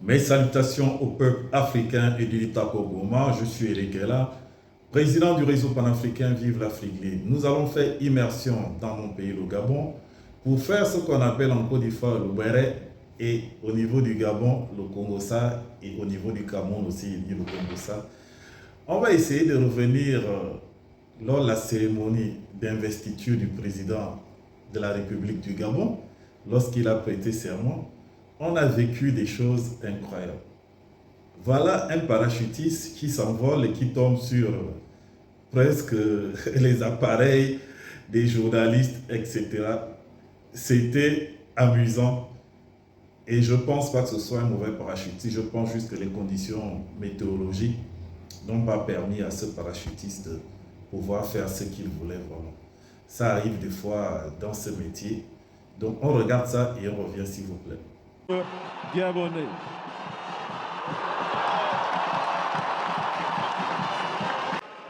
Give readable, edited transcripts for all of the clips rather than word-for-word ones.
Mes salutations au peuple africain et du Litako Goma. Je suis Eric Ella, président du réseau panafricain Vive l'Afrique Libre. Nous allons faire immersion dans mon pays, le Gabon, pour faire ce qu'on appelle en Côte d'Ivoire le béret, et au niveau du Gabon, le Congo-Ça, et au niveau du Cameroun aussi, il dit le Congo-Ça. On va essayer de revenir lors de la cérémonie d'investiture du président de la République du Gabon, lorsqu'il a prêté serment. On a vécu des choses incroyables. Voilà un parachutiste qui s'envole et qui tombe sur presque les appareils des journalistes, etc. C'était amusant et je ne pense pas que ce soit un mauvais parachutiste. Je pense juste que les conditions météorologiques n'ont pas permis à ce parachutiste de pouvoir faire ce qu'il voulait vraiment. Ça arrive des fois dans ce métier. Donc on regarde ça et on revient s'il vous plaît. Gabonais.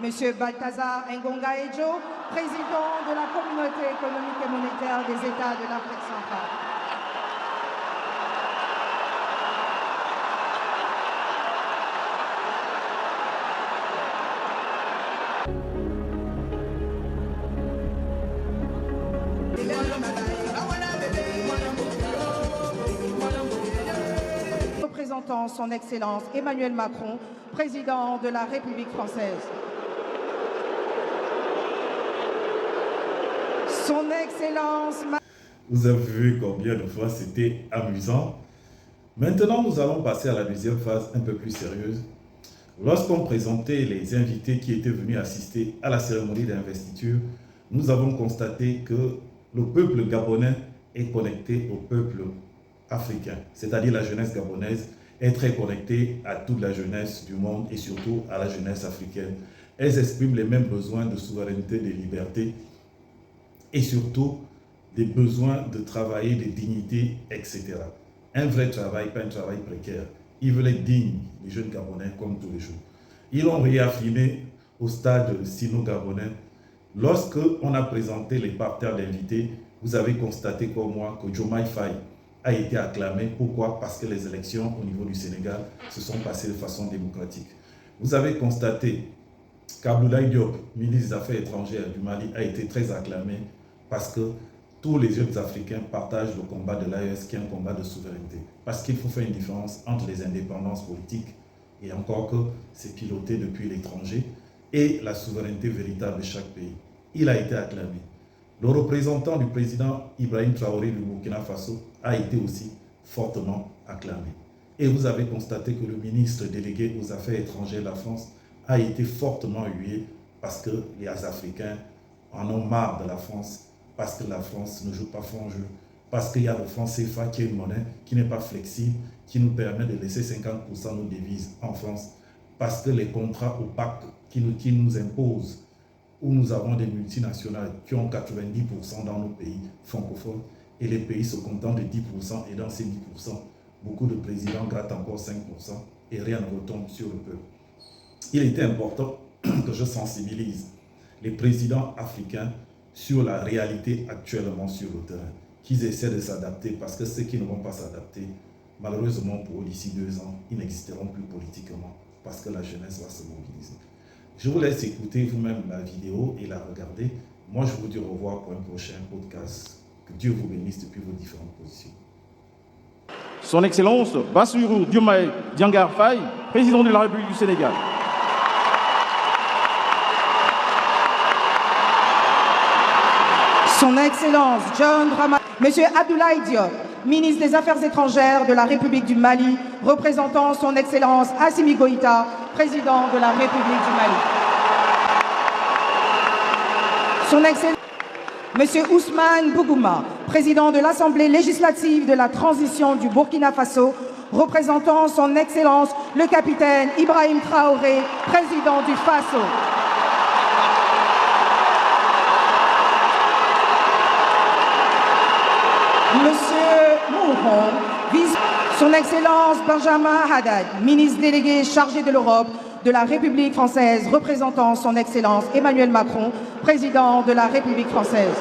Monsieur Balthazar Ngonga Edjo, président de la Communauté économique et monétaire des États de l'Afrique centrale. Représentant son Excellence Emmanuel Macron, président de la République française. Son Excellence... Vous avez vu combien de fois c'était amusant. Maintenant, nous allons passer à la deuxième phase un peu plus sérieuse. Lorsqu'on présentait les invités qui étaient venus assister à la cérémonie d'investiture, nous avons constaté que le peuple gabonais est connecté au peuple africain, c'est-à-dire la jeunesse gabonaise est très connectée à toute la jeunesse du monde et surtout à la jeunesse africaine. Elles expriment les mêmes besoins de souveraineté, de liberté et surtout des besoins de travailler, de dignité, etc. Un vrai travail, pas un travail précaire. Ils veulent être dignes, les jeunes Gabonais, comme tous les jours. Ils l'ont réaffirmé au stade sino-gabonais. Lorsque on a présenté les parterres d'invités, vous avez constaté comme moi que Diomaye Faye a été acclamé. Pourquoi? Parce que les élections au niveau du Sénégal se sont passées de façon démocratique. Vous avez constaté qu'Abdoulaye Diop, ministre des Affaires étrangères du Mali, a été très acclamé parce que tous les jeunes Africains partagent le combat de l'AES qui est un combat de souveraineté. Parce qu'il faut faire une différence entre les indépendances politiques, et encore que c'est piloté depuis l'étranger, et la souveraineté véritable de chaque pays. Il a été acclamé. Le représentant du président Ibrahim Traoré du Burkina Faso a été aussi fortement acclamé. Et vous avez constaté que le ministre délégué aux Affaires étrangères de la France a été fortement hué parce que les Africains en ont marre de la France, parce que la France ne joue pas franc jeu, parce qu'il y a le franc CFA qui est une monnaie qui n'est pas flexible, qui nous permet de laisser 50% de nos devises en France, parce que les contrats opaques qui nous imposent, où nous avons des multinationales qui ont 90% dans nos pays francophones, et les pays se contentent de 10%, et dans ces 10%, beaucoup de présidents grattent encore 5%, et rien ne retombe sur le peuple. Il était important que je sensibilise les présidents africains sur la réalité actuellement sur le terrain, qu'ils essaient de s'adapter, parce que ceux qui ne vont pas s'adapter, malheureusement pour eux, d'ici 2 ans, ils n'existeront plus politiquement, parce que la jeunesse va se mobiliser. Je vous laisse écouter vous-même la vidéo et la regarder. Moi, je vous dis au revoir pour un prochain podcast. Que Dieu vous bénisse depuis vos différentes positions. Son Excellence Bassirou Diomaye Diangar Faye, président de la République du Sénégal. Son Excellence John Dramani, Monsieur Abdoulaye Diop, ministre des Affaires étrangères de la République du Mali, représentant son Excellence Assimi Goïta, président de la République du Mali. Son Excellence Monsieur Ousmane Bougouma, président de l'Assemblée législative de la transition du Burkina Faso, représentant son Excellence le capitaine Ibrahim Traoré, président du Faso. Monsieur Mouron, son Excellence Benjamin Haddad, ministre délégué chargé de l'Europe de la République française, représentant son Excellence Emmanuel Macron, président de la République française.